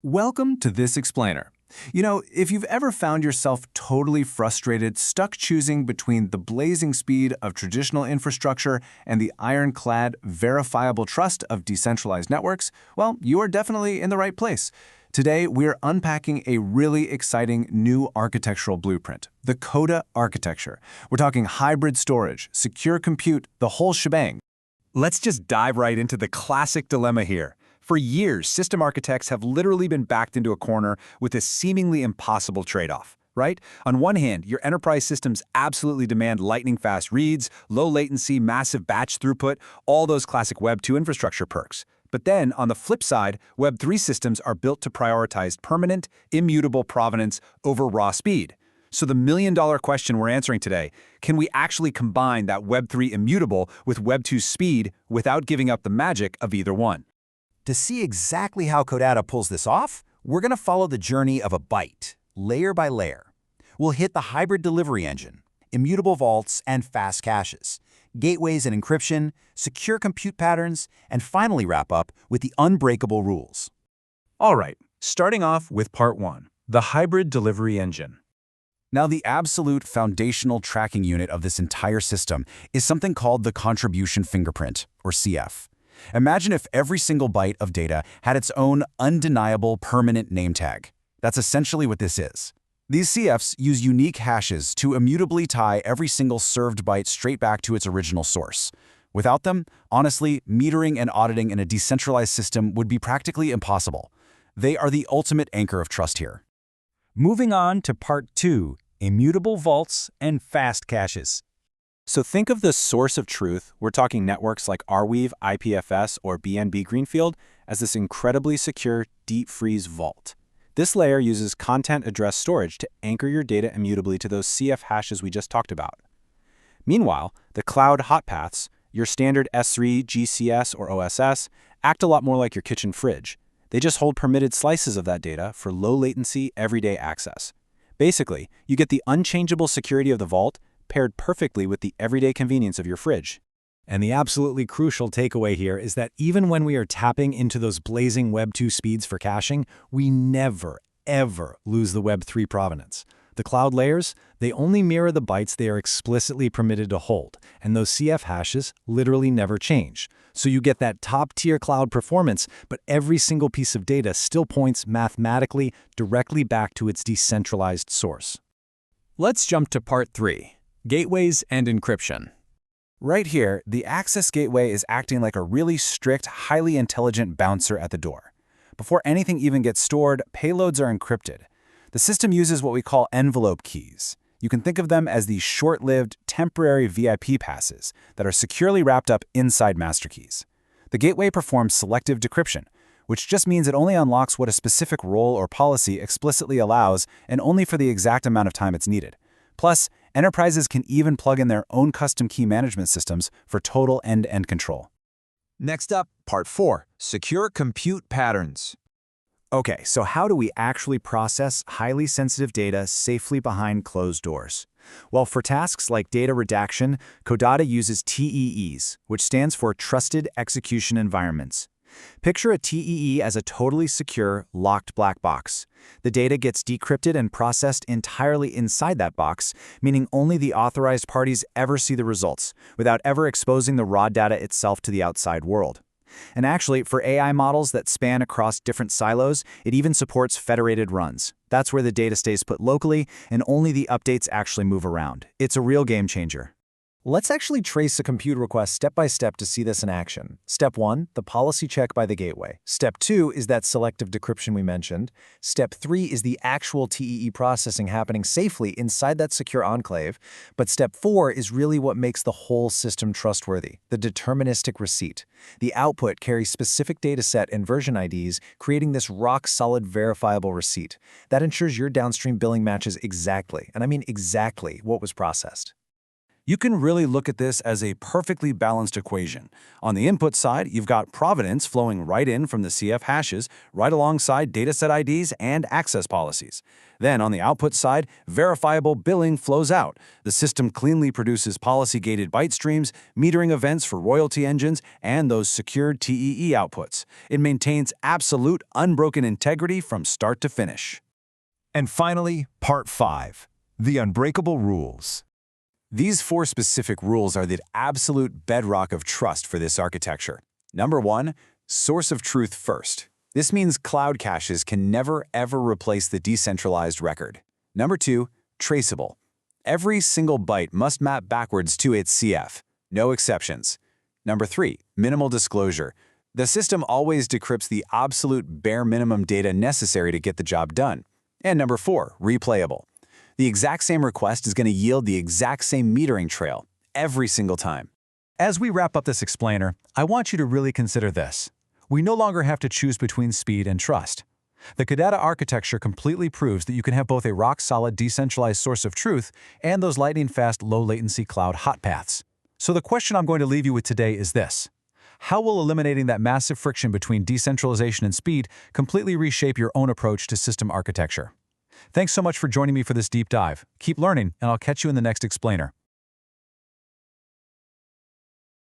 Welcome to this explainer. If you've ever found yourself totally frustrated, stuck choosing between the blazing speed of traditional infrastructure and the ironclad, verifiable trust of decentralized networks, well, you are definitely in the right place. Today, we're unpacking a really exciting new architectural blueprint, the Codatta Architecture. We're talking hybrid storage, secure compute, the whole shebang. Let's just dive right into the classic dilemma here. For years, system architects have literally been backed into a corner with a seemingly impossible trade-off, right? On one hand, your enterprise systems absolutely demand lightning-fast reads, low latency, massive batch throughput, all those classic Web 2 infrastructure perks. But then, on the flip side, Web 3 systems are built to prioritize permanent, immutable provenance over raw speed. So the million-dollar question we're answering today, can we actually combine that Web 3 immutable with Web 2 speed without giving up the magic of either one? To see exactly how Codatta pulls this off, we're going to follow the journey of a byte, layer by layer. We'll hit the hybrid delivery engine, immutable vaults and fast caches, gateways and encryption, secure compute patterns, and finally wrap up with the unbreakable rules. All right, starting off with part one, the hybrid delivery engine. Now, the absolute foundational tracking unit of this entire system is something called the Contribution Fingerprint, or CF. Imagine if every single byte of data had its own undeniable permanent name tag. That's essentially what this is. These CFs use unique hashes to immutably tie every single served byte straight back to its original source. Without them, honestly, metering and auditing in a decentralized system would be practically impossible. They are the ultimate anchor of trust here. Moving on to part two, immutable vaults and fast caches. So think of the source of truth, we're talking networks like Arweave, IPFS, or BNB Greenfield, as this incredibly secure deep freeze vault. This layer uses content address storage to anchor your data immutably to those CF hashes we just talked about. Meanwhile, the cloud hot paths, your standard S3, GCS, or OSS, act a lot more like your kitchen fridge. They just hold permitted slices of that data for low latency, everyday access. Basically, you get the unchangeable security of the vault paired perfectly with the everyday convenience of your fridge. And the absolutely crucial takeaway here is that even when we are tapping into those blazing Web 2 speeds for caching, we never, ever lose the Web 3 provenance. The cloud layers, they only mirror the bytes they are explicitly permitted to hold, and those CF hashes literally never change. So you get that top-tier cloud performance, but every single piece of data still points mathematically directly back to its decentralized source. Let's jump to part three. Gateways and encryption. Right here, the access gateway is acting like a really strict, highly intelligent bouncer at the door. Before anything even gets stored, payloads are encrypted. The system uses what we call envelope keys. You can think of them as these short-lived, temporary VIP passes that are securely wrapped up inside master keys. The gateway performs selective decryption, which just means it only unlocks what a specific role or policy explicitly allows and only for the exact amount of time it's needed. Plus, enterprises can even plug in their own custom key management systems for total end-to-end control. Next up, part four, secure compute patterns. Okay, so how do we actually process highly sensitive data safely behind closed doors? Well, for tasks like data redaction, Codatta uses TEEs, which stands for Trusted Execution Environments. Picture a TEE as a totally secure, locked black box. The data gets decrypted and processed entirely inside that box, meaning only the authorized parties ever see the results, without ever exposing the raw data itself to the outside world. And actually, for AI models that span across different silos, it even supports federated runs. That's where the data stays put locally, and only the updates actually move around. It's a real game changer. Let's actually trace a compute request step by step to see this in action. Step 1, the policy check by the gateway. Step 2 is that selective decryption we mentioned. Step 3 is the actual TEE processing happening safely inside that secure enclave. But step 4 is really what makes the whole system trustworthy, the deterministic receipt. The output carries specific dataset and version IDs, creating this rock-solid verifiable receipt. That ensures your downstream billing matches exactly, and I mean exactly, what was processed. You can really look at this as a perfectly balanced equation. On the input side, you've got provenance flowing right in from the CF hashes, right alongside dataset IDs and access policies. Then on the output side, verifiable billing flows out. The system cleanly produces policy-gated byte streams, metering events for royalty engines, and those secured TEE outputs. It maintains absolute, unbroken integrity from start to finish. And finally, Part 5, the unbreakable rules. These 4 specific rules are the absolute bedrock of trust for this architecture. Number 1, source of truth first. This means cloud caches can never, ever replace the decentralized record. Number 2, traceable. Every single byte must map backwards to its CF. No exceptions. Number 3, minimal disclosure. The system always decrypts the absolute bare minimum data necessary to get the job done. And number 4, replayable. The exact same request is going to yield the exact same metering trail every single time. As we wrap up this explainer, I want you to really consider this. We no longer have to choose between speed and trust. The Codatta architecture completely proves that you can have both a rock-solid decentralized source of truth and those lightning-fast, low-latency cloud hot paths. So the question I'm going to leave you with today is this: how will eliminating that massive friction between decentralization and speed completely reshape your own approach to system architecture? Thanks so much for joining me for this deep dive. Keep learning, and I'll catch you in the next explainer.